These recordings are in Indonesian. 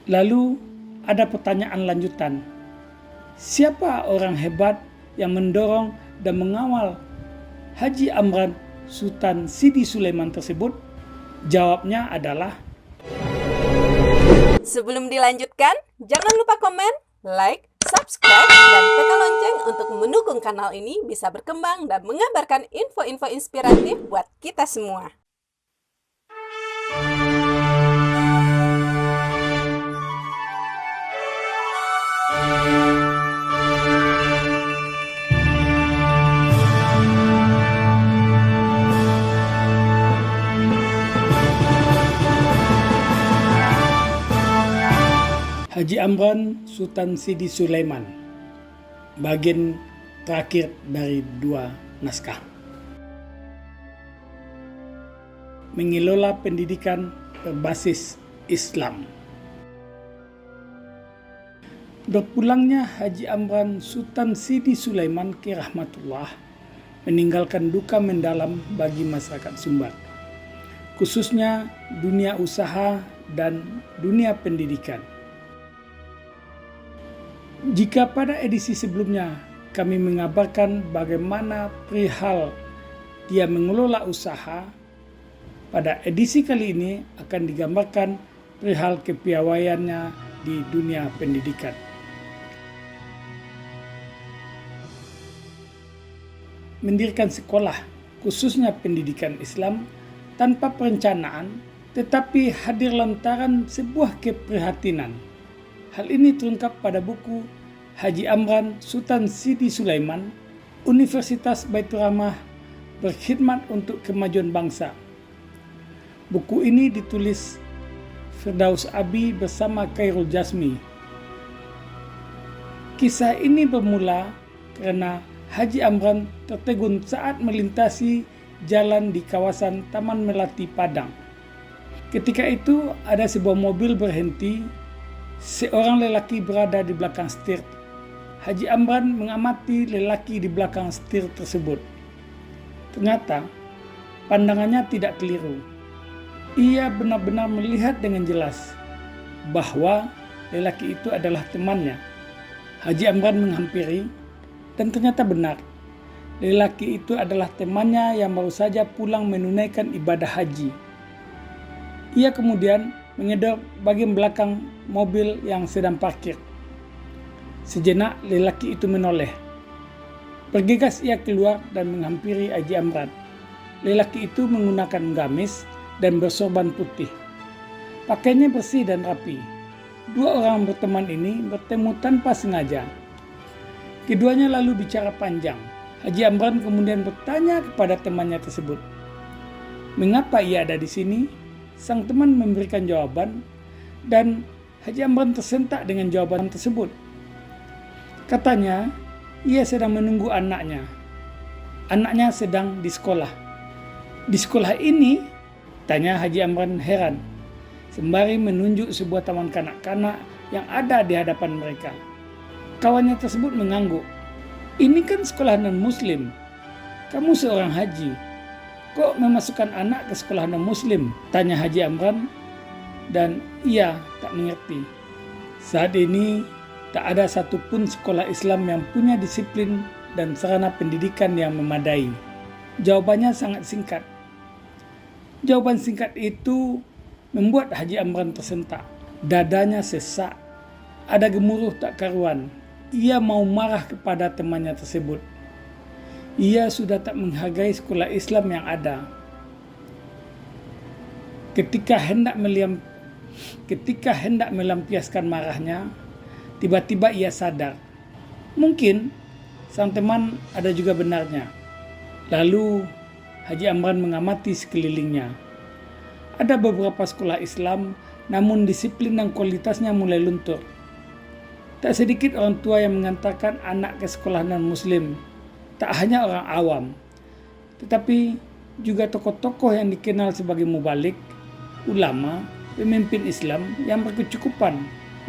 Lalu ada pertanyaan lanjutan. Siapa orang hebat yang mendorong dan mengawal Haji Amran Sultan Sidi Sulaiman tersebut? Jawabnya adalah... Sebelum dilanjutkan, jangan lupa komen, like, subscribe, dan tekan lonceng untuk mendukung kanal ini bisa berkembang dan mengabarkan info-info inspiratif buat kita semua. Haji Amran Sultan Sidi Sulaiman, bagian terakhir dari 2 naskah. Mengelola pendidikan berbasis Islam. Berpulangnya Haji Amran Sultan Sidi Sulaiman ke rahmatullah meninggalkan duka mendalam bagi masyarakat Sumbar, khususnya dunia usaha dan dunia pendidikan. Jika pada edisi sebelumnya kami mengabarkan bagaimana perihal dia mengelola usaha, pada edisi kali ini akan digambarkan perihal kepiawaiannya di dunia pendidikan. Mendirikan sekolah, khususnya pendidikan Islam, tanpa perencanaan, tetapi hadir lantaran sebuah keprihatinan. Hal ini terungkap pada buku Haji Amran Sultan Sidi Sulaiman, Universitas Baitur Rahmah Berkhidmat untuk Kemajuan Bangsa. Buku ini ditulis Firdaus Abi bersama Khairul Jasmi. Kisah ini bermula karena Haji Amran tertegun saat melintasi jalan di kawasan Taman Melati Padang. Ketika itu ada sebuah mobil berhenti. Seorang lelaki berada di belakang setir. Haji Amran mengamati lelaki di belakang setir tersebut. Ternyata pandangannya tidak keliru. Ia benar-benar melihat dengan jelas bahwa lelaki itu adalah temannya. Haji Amran menghampiri dan ternyata benar. Lelaki itu adalah temannya yang baru saja pulang menunaikan ibadah haji. Ia kemudian mengedor bagian belakang mobil yang sedang parkir. Sejenak lelaki itu menoleh. Bergegas ia keluar dan menghampiri Haji Amran. Lelaki itu menggunakan gamis dan bersorban putih. Pakaiannya bersih dan rapi. 2 orang berteman ini bertemu tanpa sengaja. Keduanya lalu bicara panjang. Haji Amran kemudian bertanya kepada temannya tersebut, mengapa ia ada di sini? Sang teman memberikan jawaban dan Haji Amran tersentak dengan jawaban tersebut. Katanya, ia sedang menunggu anaknya. Anaknya sedang di sekolah. Di sekolah ini? Tanya Haji Amran heran, sembari menunjuk sebuah taman kanak-kanak yang ada di hadapan mereka. Kawannya tersebut mengangguk. Ini kan sekolah non-muslim. Kamu seorang haji. Kok memasukkan anak ke sekolah non-muslim? Tanya Haji Amran, dan ia tak mengerti. Saat ini tak ada satupun sekolah Islam yang punya disiplin dan sarana pendidikan yang memadai. Jawabannya sangat singkat. Jawaban singkat itu membuat Haji Amran tersentak. Dadanya sesak. Ada gemuruh tak karuan. Ia mau marah kepada temannya tersebut. Ia sudah tak menghargai sekolah Islam yang ada. Ketika hendak melampiaskan marahnya, tiba-tiba ia sadar. Mungkin sang teman ada juga benarnya. Lalu Haji Amran mengamati sekelilingnya. Ada beberapa sekolah Islam, namun disiplin dan kualitasnya mulai luntur. Tak sedikit orang tua yang mengantarkan anak ke sekolah non-muslim. Tak hanya orang awam, tetapi juga tokoh-tokoh yang dikenal sebagai mubalik, ulama, pemimpin Islam yang berkecukupan.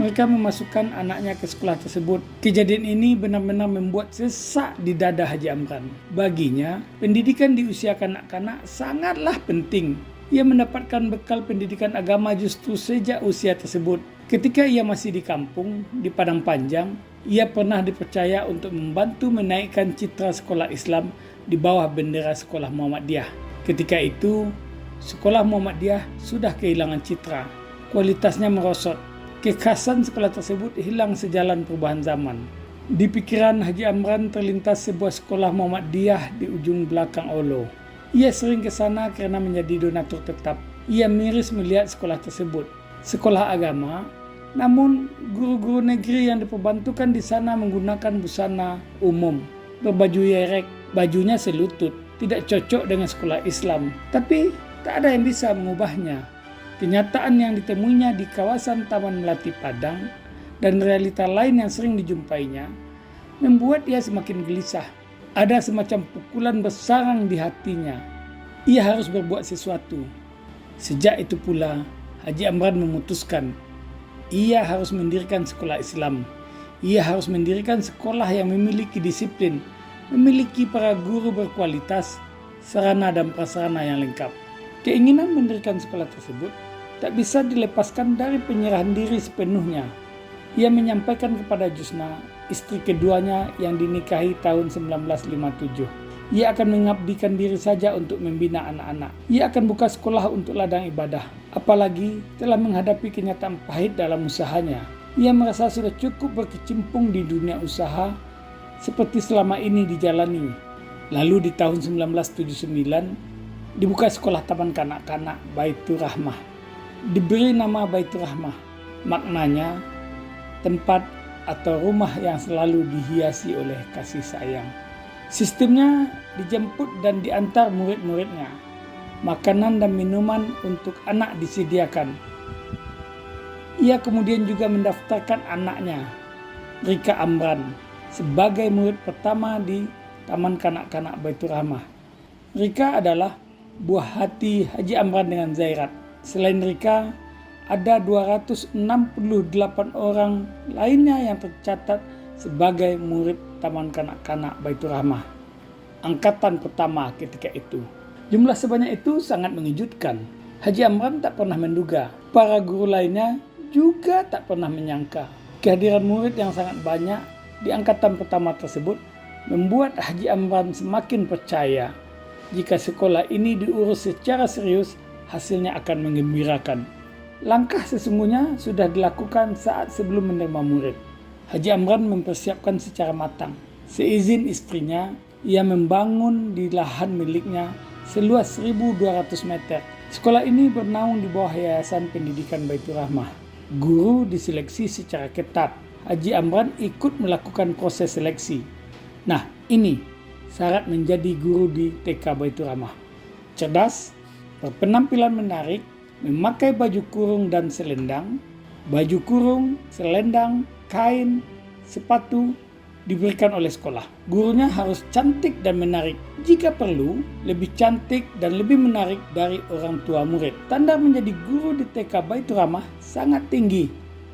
Mereka memasukkan anaknya ke sekolah tersebut. Kejadian ini benar-benar membuat sesak di dada Haji Amran. Baginya, pendidikan di usia kanak-kanak sangatlah penting. Ia mendapatkan bekal pendidikan agama justru sejak usia tersebut. Ketika ia masih di kampung, di Padang Panjang, ia pernah dipercaya untuk membantu menaikkan citra sekolah Islam di bawah bendera sekolah Muhammadiyah. Ketika itu, sekolah Muhammadiyah sudah kehilangan citra, kualitasnya merosot. Kekhasan sekolah tersebut hilang sejalan perubahan zaman. Di pikiran Haji Amran terlintas sebuah sekolah Muhammadiyah di ujung belakang Olo. Ia sering ke sana karena menjadi donatur tetap. Ia miris melihat sekolah tersebut. Sekolah agama, namun guru-guru negeri yang diperbantukan di sana menggunakan busana umum, berbaju yerek, bajunya selutut, tidak cocok dengan sekolah Islam. Tapi tak ada yang bisa mengubahnya. Kenyataan yang ditemuinya di kawasan Taman Melati Padang dan realita lain yang sering dijumpainya membuat ia semakin gelisah. Ada semacam pukulan bersarang di hatinya. Ia harus berbuat sesuatu. Sejak itu pula Haji Amran memutuskan ia harus mendirikan sekolah Islam. Ia harus mendirikan sekolah yang memiliki disiplin, memiliki para guru berkualitas, sarana dan prasarana yang lengkap. Keinginan mendirikan sekolah tersebut tak bisa dilepaskan dari penyerahan diri sepenuhnya. Ia menyampaikan kepada Jusna, istri keduanya yang dinikahi tahun 1957. Ia akan mengabdikan diri saja untuk membina anak-anak. Ia akan buka sekolah untuk ladang ibadah. Apalagi telah menghadapi kenyataan pahit dalam usahanya. Ia merasa sudah cukup berkecimpung di dunia usaha seperti selama ini dijalani. Lalu di tahun 1979 dibuka sekolah taman kanak-kanak Baitur Rahmah. Diberi nama Baitur Rahmah. Maknanya tempat atau rumah yang selalu dihiasi oleh kasih sayang. Sistemnya dijemput dan diantar murid-muridnya. Makanan dan minuman untuk anak disediakan. Ia kemudian juga mendaftarkan anaknya, Rika Amran, sebagai murid pertama di Taman Kanak-Kanak Baitur Rahmah. Rika adalah buah hati Haji Amran dengan Zairat. Selain Rika, ada 268 orang lainnya yang tercatat sebagai murid Taman Kanak-Kanak Baitur Rahmah. Angkatan pertama ketika itu. Jumlah sebanyak itu sangat mengejutkan. Haji Amran tak pernah menduga. Para guru lainnya juga tak pernah menyangka. Kehadiran murid yang sangat banyak di angkatan pertama tersebut membuat Haji Amran semakin percaya jika sekolah ini diurus secara serius, hasilnya akan menggembirakan. Langkah sesungguhnya sudah dilakukan saat sebelum menerima murid. Haji Amran mempersiapkan secara matang. Seizin istrinya, ia membangun di lahan miliknya seluas 1.200 meter. Sekolah ini bernaung di bawah Yayasan Pendidikan Baitur Rahmah. Guru diseleksi secara ketat. Haji Amran ikut melakukan proses seleksi. Nah, ini syarat menjadi guru di TK Baitur Rahmah. Cerdas, berpenampilan menarik, memakai baju kurung dan selendang, baju kurung, selendang, kain, sepatu diberikan oleh sekolah. Gurunya harus cantik dan menarik. Jika perlu, lebih cantik dan lebih menarik dari orang tua murid. Standar menjadi guru di TK Baitur Rahmah sangat tinggi.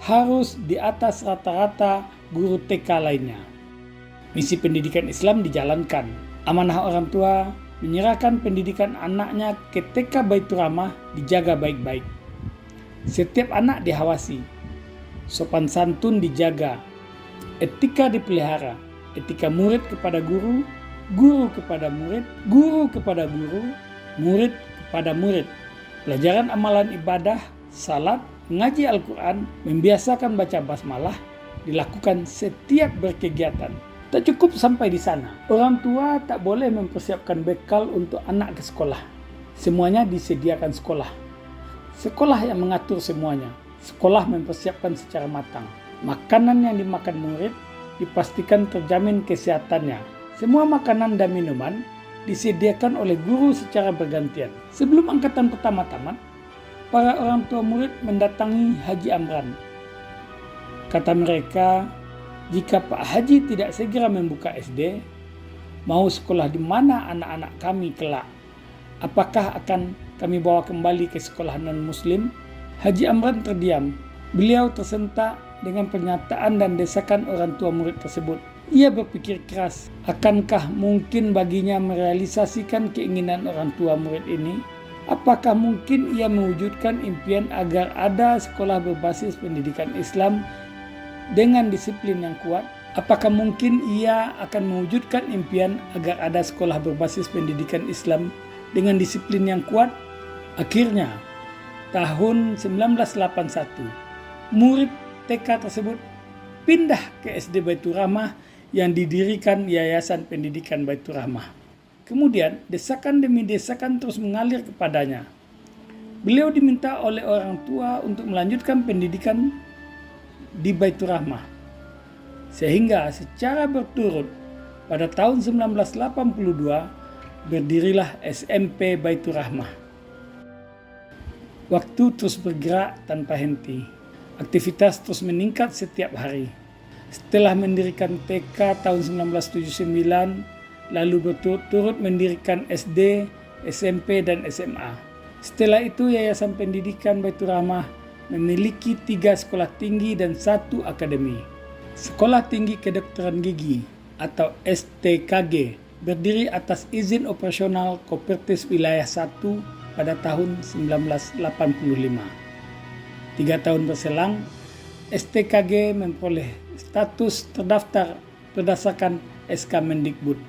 Harus di atas rata-rata guru TK lainnya. Misi pendidikan Islam dijalankan. Amanah orang tua menyerahkan pendidikan anaknya ke TK Baitur Rahmah dijaga baik-baik. Setiap anak dihawasi. Sopan santun dijaga. Etika dipelihara. Etika murid kepada guru, guru kepada murid, guru kepada guru, murid kepada murid. Pelajaran amalan ibadah, salat, mengaji Al-Quran, membiasakan baca basmalah, dilakukan setiap berkegiatan. Tak cukup sampai di sana. Orang tua tak boleh mempersiapkan bekal untuk anak ke sekolah. Semuanya disediakan sekolah. Sekolah yang mengatur semuanya. Sekolah mempersiapkan secara matang. Makanan yang dimakan murid dipastikan terjamin kesehatannya. Semua makanan dan minuman disediakan oleh guru secara bergantian. Sebelum angkatan pertama tamat, para orang tua murid mendatangi Haji Amran. Kata mereka, jika Pak Haji tidak segera membuka SD, mau sekolah di mana anak-anak kami kelak? Apakah akan kami bawa kembali ke sekolah non-muslim? Haji Amran terdiam. Beliau tersentak dengan pernyataan dan desakan orang tua murid tersebut. Ia berpikir keras, akankah mungkin baginya merealisasikan keinginan orang tua murid ini? Apakah mungkin ia mewujudkan impian agar ada sekolah berbasis pendidikan Islam dengan disiplin yang kuat? Apakah mungkin ia akan mewujudkan impian agar ada sekolah berbasis pendidikan Islam dengan disiplin yang kuat? Akhirnya, tahun 1981, murid TK tersebut pindah ke SD Baitur Rahmah yang didirikan Yayasan Pendidikan Baitur Rahmah. Kemudian, desakan demi desakan terus mengalir kepadanya. Beliau diminta oleh orang tua untuk melanjutkan pendidikan di Baitur Rahmah. Sehingga secara berturut pada tahun 1982 berdirilah SMP Baitur Rahmah. Waktu terus bergerak tanpa henti. Aktivitas terus meningkat setiap hari. Setelah mendirikan TK tahun 1979, lalu berturut-turut mendirikan SD, SMP, dan SMA. Setelah itu Yayasan Pendidikan Baitur Rahmah memiliki 3 sekolah tinggi dan 1 akademi. Sekolah Tinggi Kedokteran Gigi atau STKG berdiri atas izin operasional Kopertis Wilayah 1 pada tahun 1985. 3 tahun berselang, STKG memperoleh status terdaftar berdasarkan SK Mendikbud.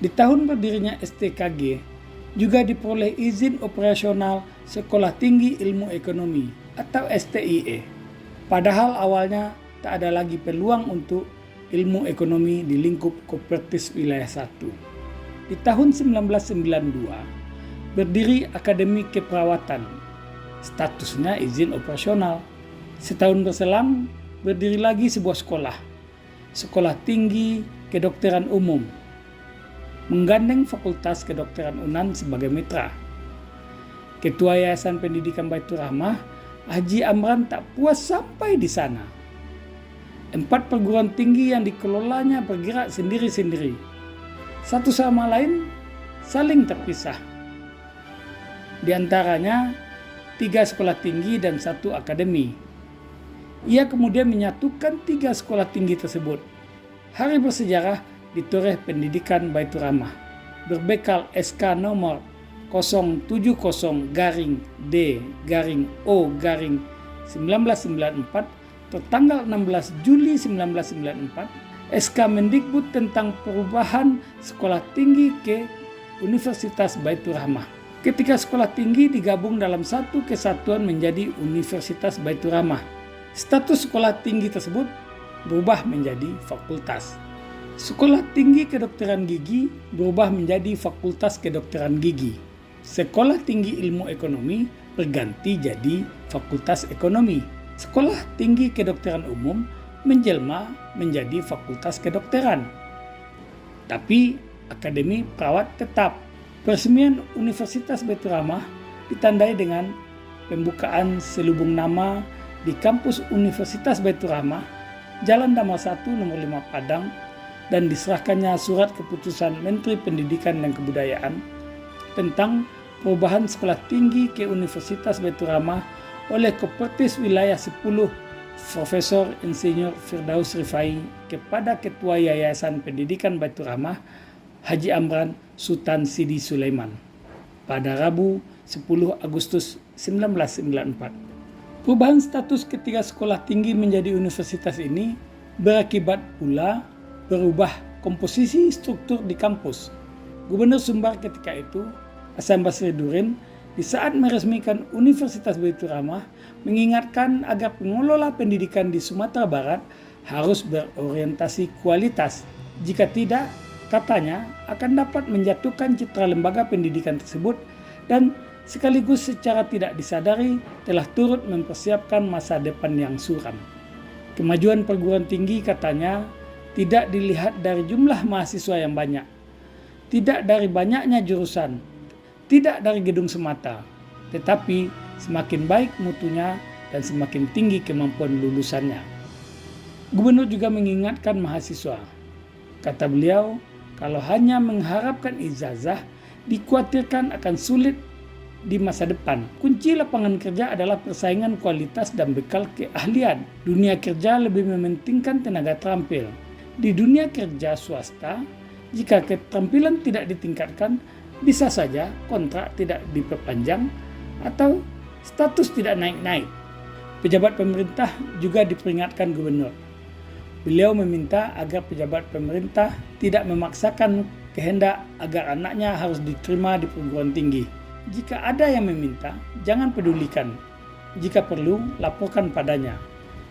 Di tahun berdirinya STKG juga diperoleh izin operasional Sekolah Tinggi Ilmu Ekonomi atau STIE. Padahal awalnya tak ada lagi peluang untuk ilmu ekonomi di lingkup Kopertis Wilayah 1. Di tahun 1992 berdiri Akademi Keperawatan, statusnya izin operasional. Setahun berselang berdiri lagi sebuah sekolah, Sekolah Tinggi Kedokteran Umum, menggandeng Fakultas Kedokteran UNAN sebagai mitra. Ketua Yayasan Pendidikan Baitur Rahmah, Haji Amran, tak puas sampai di sana. 4 perguruan tinggi yang dikelolanya bergerak sendiri-sendiri. Satu sama lain saling terpisah. Di antaranya 3 sekolah tinggi dan 1 akademi. Ia kemudian menyatukan 3 sekolah tinggi tersebut. Hari bersejarah di Toreh Pendidikan Baitur Rahmah berbekal SK nomor 070-D-O-1994 tertanggal 16 Juli 1994, SK Mendikbud tentang perubahan sekolah tinggi ke Universitas Baitur Rahmah. Ketika sekolah tinggi digabung dalam satu kesatuan menjadi Universitas Baitur Rahmah, status sekolah tinggi tersebut berubah menjadi fakultas. Sekolah Tinggi Kedokteran Gigi berubah menjadi Fakultas Kedokteran Gigi. Sekolah Tinggi Ilmu Ekonomi berganti jadi Fakultas Ekonomi. Sekolah Tinggi Kedokteran Umum menjelma menjadi Fakultas Kedokteran. Tapi Akademi Perawat tetap. Peresmian Universitas Baitur Rahmah ditandai dengan pembukaan selubung nama di kampus Universitas Baitur Rahmah, Jalan Damar 1 nomor 5 Padang, dan diserahkannya surat keputusan Menteri Pendidikan dan Kebudayaan tentang perubahan sekolah tinggi ke Universitas Baitur Rahmah oleh Kopertis Wilayah 10 Profesor Insinyur Firdaus Rifai kepada Ketua Yayasan Pendidikan Baitur Rahmah Haji Amran Sultan Sidi Sulaiman pada Rabu 10 Agustus 1994. Perubahan status ketiga sekolah tinggi menjadi universitas ini berakibat pula berubah komposisi struktur di kampus. Gubernur Sumbar ketika itu, Hasan Basri Durin, di saat meresmikan Universitas Baitur Rahmah, mengingatkan agar pengelola pendidikan di Sumatera Barat harus berorientasi kualitas. Jika tidak, katanya akan dapat menjatuhkan citra lembaga pendidikan tersebut dan sekaligus secara tidak disadari telah turut mempersiapkan masa depan yang suram. Kemajuan perguruan tinggi, katanya, tidak dilihat dari jumlah mahasiswa yang banyak, tidak dari banyaknya jurusan, tidak dari gedung semata, tetapi semakin baik mutunya dan semakin tinggi kemampuan lulusannya. Gubernur juga mengingatkan mahasiswa. Kata beliau, kalau hanya mengharapkan ijazah, dikhawatirkan akan sulit di masa depan. Kunci lapangan kerja adalah persaingan kualitas dan bekal keahlian. Dunia kerja lebih mementingkan tenaga terampil. Di dunia kerja swasta, jika keterampilan tidak ditingkatkan, Bisa saja kontrak tidak diperpanjang atau status tidak naik-naik. Pejabat pemerintah juga diperingatkan gubernur. Beliau meminta agar pejabat pemerintah tidak memaksakan kehendak agar anaknya harus diterima di perguruan tinggi. Jika ada yang meminta, jangan pedulikan. Jika perlu, laporkan padanya.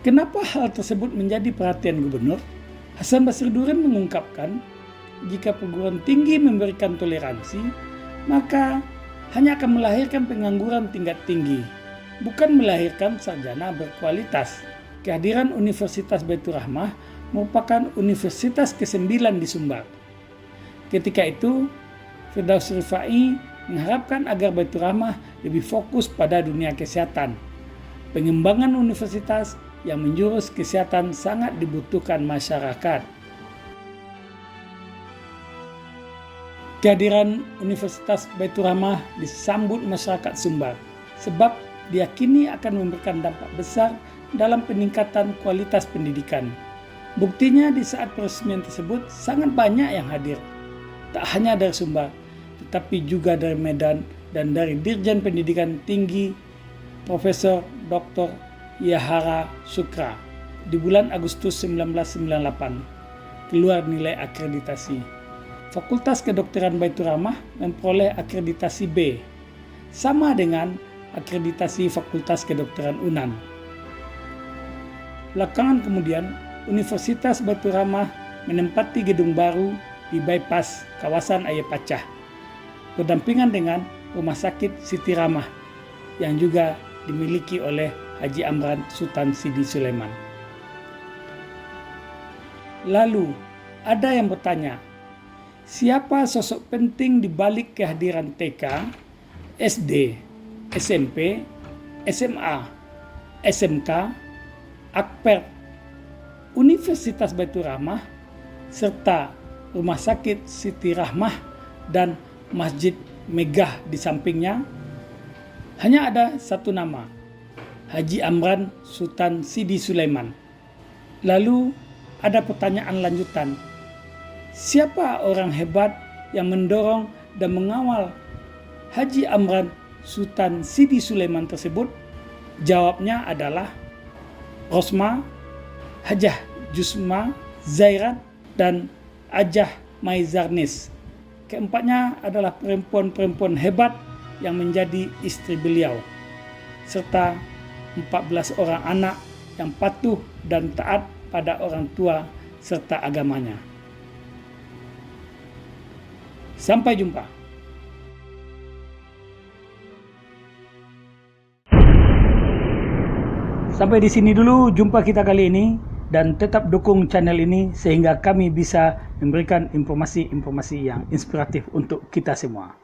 Kenapa hal tersebut menjadi perhatian gubernur? Hasan Basridurin mengungkapkan, jika perguruan tinggi memberikan toleransi, maka hanya akan melahirkan pengangguran tingkat tinggi, bukan melahirkan sarjana berkualitas. Kehadiran Universitas Baitur Rahmah merupakan universitas ke-9 di Sumbar. Ketika itu, Firdaus Rifai mengharapkan agar Baitur Rahmah lebih fokus pada dunia kesehatan. Pengembangan universitas yang menjurus kesehatan sangat dibutuhkan masyarakat. Kehadiran Universitas Baitur Rahmah disambut masyarakat Sumbar sebab diyakini akan memberikan dampak besar dalam peningkatan kualitas pendidikan. Buktinya di saat peresmian tersebut sangat banyak yang hadir. Tak hanya dari Sumbar, tetapi juga dari Medan dan dari Dirjen Pendidikan Tinggi Profesor Dr. Yahara Sukra. Di bulan Agustus 1998 keluar nilai akreditasi. Fakultas Kedokteran Baitur Rahmah memperoleh akreditasi B, sama dengan akreditasi Fakultas Kedokteran UNAN. Belakangan kemudian, Universitas Baitur Rahmah menempati gedung baru di bypass kawasan Ayapacah, berdampingan dengan Rumah Sakit Siti Rahmah yang juga dimiliki oleh Haji Amran Sultan Sidi Sulaiman. Lalu, ada yang bertanya, siapa sosok penting di balik kehadiran TK, SD, SMP, SMA, SMK, Akper, Universitas Baitur Rahmah, serta Rumah Sakit Siti Rahmah dan Masjid Megah di sampingnya? Hanya ada satu nama, Haji Amran Sultan Sidi Sulaiman. Lalu ada pertanyaan lanjutan, siapa orang hebat yang mendorong dan mengawal Haji Amran Sultan Sidi Sulaiman tersebut? Jawabnya adalah Rosma, Hajah Jusma, Zairat, dan Ajah Maizarnis. Keempatnya adalah perempuan-perempuan hebat yang menjadi istri beliau, serta 14 orang anak yang patuh dan taat pada orang tua serta agamanya. Sampai jumpa. Sampai di sini dulu jumpa kita kali ini, dan tetap dukung channel ini sehingga kami bisa memberikan informasi-informasi yang inspiratif untuk kita semua.